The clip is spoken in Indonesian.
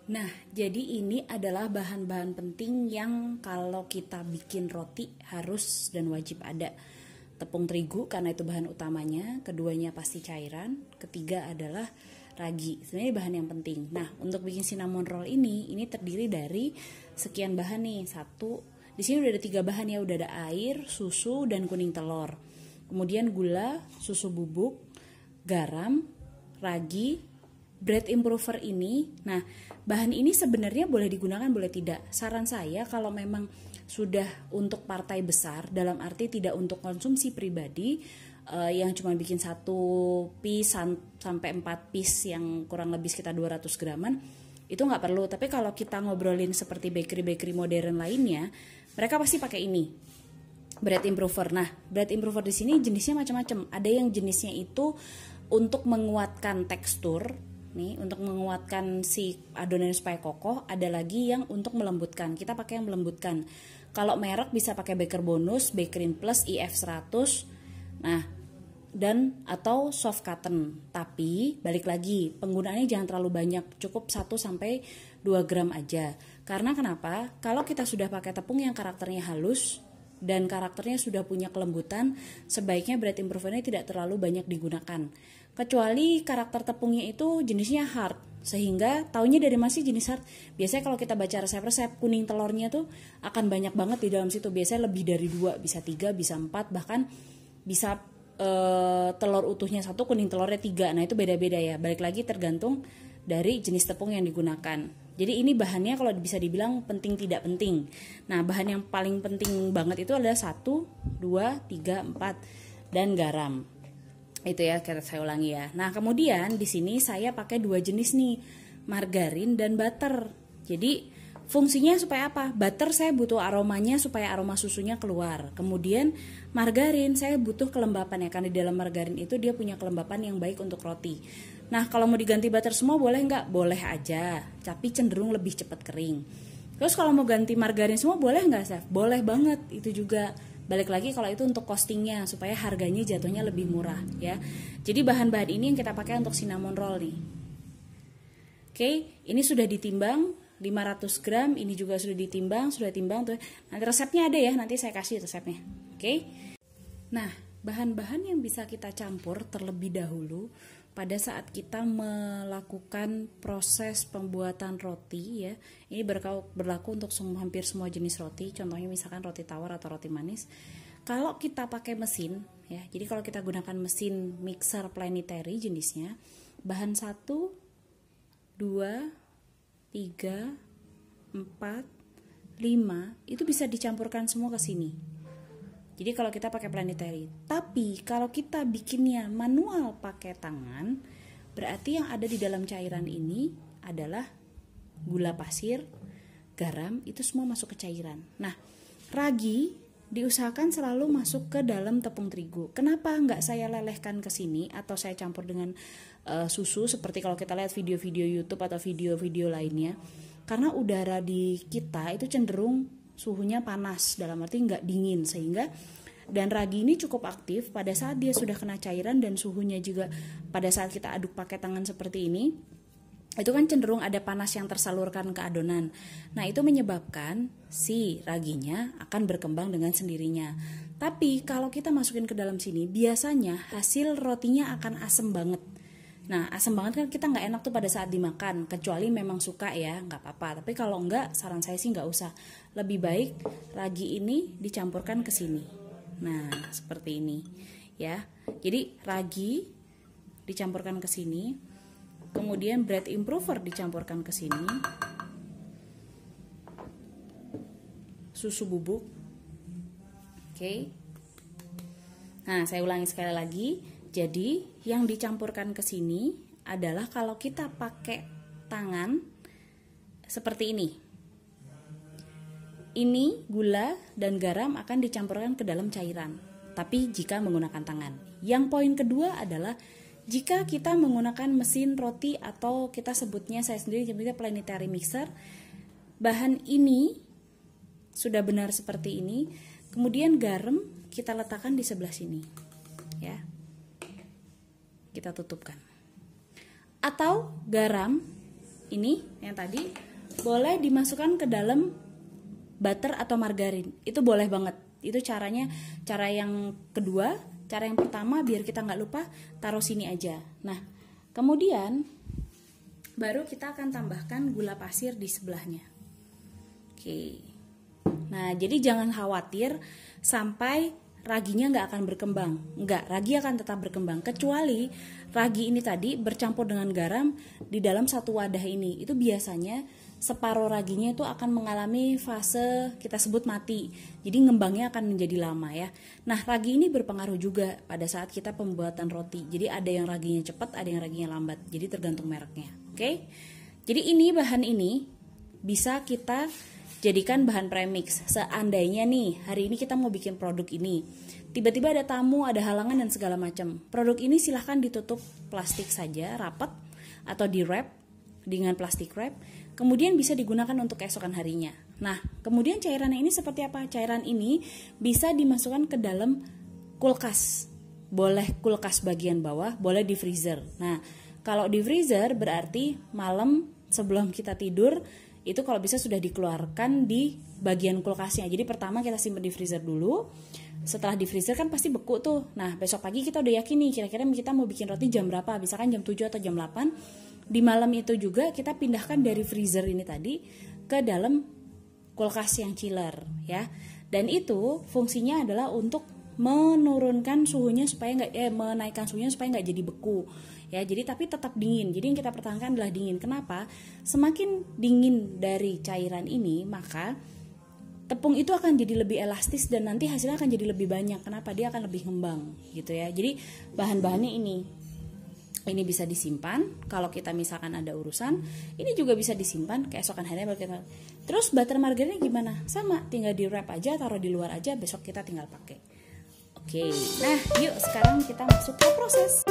Nah, jadi ini adalah bahan-bahan penting yang kalau kita bikin roti harus dan wajib ada. Tepung terigu karena itu bahan utamanya, keduanya pasti cairan, ketiga adalah ragi. Sebenarnya bahan yang penting. Nah, untuk bikin cinnamon roll ini terdiri dari sekian bahan nih. Satu, di sini udah ada 3 bahan ya, udah ada air, susu, dan kuning telur. Kemudian gula, susu bubuk, garam, ragi, bread improver ini. Nah, bahan ini sebenarnya boleh digunakan, boleh tidak. Saran saya kalau memang sudah untuk partai besar, dalam arti tidak untuk konsumsi pribadi, yang cuma bikin 1 piece sampai 4 piece yang kurang lebih sekitar 200 graman, itu nggak perlu. Tapi kalau kita ngobrolin seperti bakery-bakery modern lainnya, mereka pasti pakai ini, bread improver. Nah, bread improver di sini jenisnya macam-macam. Ada yang jenisnya itu untuk menguatkan tekstur, nih, untuk menguatkan si adonan supaya kokoh. Ada lagi yang untuk melembutkan. Kita pakai yang melembutkan. Kalau merek bisa pakai Baker Bonus, Bakerin Plus, IF100. Nah, dan atau soft cotton. Tapi balik lagi, penggunaannya jangan terlalu banyak, cukup 1 sampai 2 gram aja. Karena kenapa? Kalau kita sudah pakai tepung yang karakternya halus dan karakternya sudah punya kelembutan, sebaiknya bread improvernya tidak terlalu banyak digunakan. Kecuali karakter tepungnya itu jenisnya hard, sehingga taunya dari masih jenis hard. Biasanya kalau kita baca resep-resep, kuning telurnya tuh akan banyak banget di dalam situ. Biasanya lebih dari 2, bisa 3, bisa 4, bahkan bisa telur utuhnya 1, kuning telurnya 3. Nah, itu beda-beda ya. Balik lagi tergantung dari jenis tepung yang digunakan. Jadi ini bahannya kalau bisa dibilang penting tidak penting. Nah, bahan yang paling penting banget itu adalah 1, 2, 3, 4 dan garam. Itu ya, saya ulangi ya. Nah, kemudian di sini saya pakai 2 jenis nih, margarin dan butter. Jadi fungsinya supaya apa? Butter saya butuh aromanya supaya aroma susunya keluar. Kemudian margarin saya butuh kelembapan ya, karena di dalam margarin itu dia punya kelembapan yang baik untuk roti. Nah, kalau mau diganti butter semua boleh nggak? Boleh aja, tapi cenderung lebih cepat kering. Terus kalau mau ganti margarin semua boleh nggak, Chef? Boleh banget, itu juga. Balik lagi kalau itu untuk costingnya, supaya harganya jatuhnya lebih murah ya. Jadi bahan-bahan ini yang kita pakai untuk cinnamon roll nih. Oke, ini sudah ditimbang 500 gram, ini juga sudah ditimbang, sudah timbang tuh. Nanti resepnya ada ya, nanti saya kasih resepnya. Oke. Nah, bahan-bahan yang bisa kita campur terlebih dahulu pada saat kita melakukan proses pembuatan roti ya. Ini berlaku untuk hampir semua jenis roti. Contohnya misalkan roti tawar atau roti manis. Kalau kita pakai mesin ya, jadi kalau kita gunakan mesin mixer planetary jenisnya, bahan 1, 2, 3, 4, 5 itu bisa dicampurkan semua ke sini. Jadi kalau kita pakai planetary, tapi kalau kita bikinnya manual pakai tangan, berarti yang ada di dalam cairan ini adalah gula pasir, garam, itu semua masuk ke cairan. Nah, ragi diusahakan selalu masuk ke dalam tepung terigu. Kenapa nggak saya lelehkan ke sini atau saya campur dengan susu seperti kalau kita lihat video-video YouTube atau video-video lainnya? Karena udara di kita itu cenderung suhunya panas, dalam arti nggak dingin, sehingga dan ragi ini cukup aktif pada saat dia sudah kena cairan dan suhunya juga pada saat kita aduk pakai tangan seperti ini, itu kan cenderung ada panas yang tersalurkan ke adonan. Nah, itu menyebabkan si raginya akan berkembang dengan sendirinya. Tapi kalau kita masukin ke dalam sini, biasanya hasil rotinya akan asem banget. Nah, asam banget kan kita nggak enak tuh pada saat dimakan, kecuali memang suka ya, nggak apa-apa. Tapi kalau nggak, saran saya sih nggak usah. Lebih baik ragi ini dicampurkan ke sini. Nah, seperti ini ya. Jadi ragi dicampurkan ke sini, kemudian bread improver dicampurkan ke sini, susu bubuk. Oke. Nah, saya ulangi sekali lagi. Jadi, yang dicampurkan ke sini adalah kalau kita pakai tangan seperti ini. Ini gula dan garam akan dicampurkan ke dalam cairan, tapi jika menggunakan tangan. Yang poin kedua adalah jika kita menggunakan mesin roti atau kita sebutnya, saya sendiri sebutnya planetary mixer, bahan ini sudah benar seperti ini. Kemudian garam kita letakkan di sebelah sini, ya. Kita tutupkan. Atau garam ini yang tadi boleh dimasukkan ke dalam butter atau margarin. Itu boleh banget. Itu caranya, cara yang kedua. Cara yang pertama biar kita nggak lupa, taruh sini aja. Nah, kemudian baru kita akan tambahkan gula pasir di sebelahnya. Oke. Nah, jadi jangan khawatir sampai raginya nggak akan berkembang. Nggak, ragi akan tetap berkembang. Kecuali ragi ini tadi bercampur dengan garam di dalam satu wadah ini. Itu biasanya separuh raginya itu akan mengalami fase kita sebut mati. Jadi ngembangnya akan menjadi lama ya. Nah, ragi ini berpengaruh juga pada saat kita pembuatan roti. Jadi ada yang raginya cepat, ada yang raginya lambat. Jadi tergantung mereknya. Oke. Jadi ini bahan ini bisa kita jadikan bahan premix. Seandainya nih hari ini kita mau bikin produk ini, tiba-tiba ada tamu, ada halangan dan segala macam. Produk ini silahkan ditutup plastik saja rapat atau di wrap dengan plastik wrap. Kemudian bisa digunakan untuk keesokan harinya. Nah, kemudian cairannya ini seperti apa? Cairan ini bisa dimasukkan ke dalam kulkas. Boleh kulkas bagian bawah, boleh di freezer. Nah, kalau di freezer berarti malam sebelum kita tidur itu kalau bisa sudah dikeluarkan di bagian kulkasnya. Jadi pertama kita simpan di freezer dulu. Setelah di freezer kan pasti beku tuh. Nah, besok pagi kita udah yakin nih kira-kira kita mau bikin roti jam berapa. Misalkan jam 7 atau jam 8. Di malam itu juga kita pindahkan dari freezer ini tadi ke dalam kulkas yang chiller ya. Dan itu fungsinya adalah untuk menurunkan suhunya supaya menaikkan suhunya supaya nggak jadi beku ya. Jadi tapi tetap dingin. Jadi yang kita pertahankan adalah dingin. Kenapa? Semakin dingin dari cairan ini maka tepung itu akan jadi lebih elastis dan nanti hasilnya akan jadi lebih banyak. Kenapa? Dia akan lebih ngembang gitu ya. Jadi bahan-bahannya ini bisa disimpan kalau kita misalkan ada urusan. Ini juga bisa disimpan keesokan harinya baru kita. Terus butter margarinnya gimana? Sama, tinggal di wrap aja, taruh di luar aja, besok kita tinggal pakai. Oke, nah yuk sekarang kita masuk ke proses.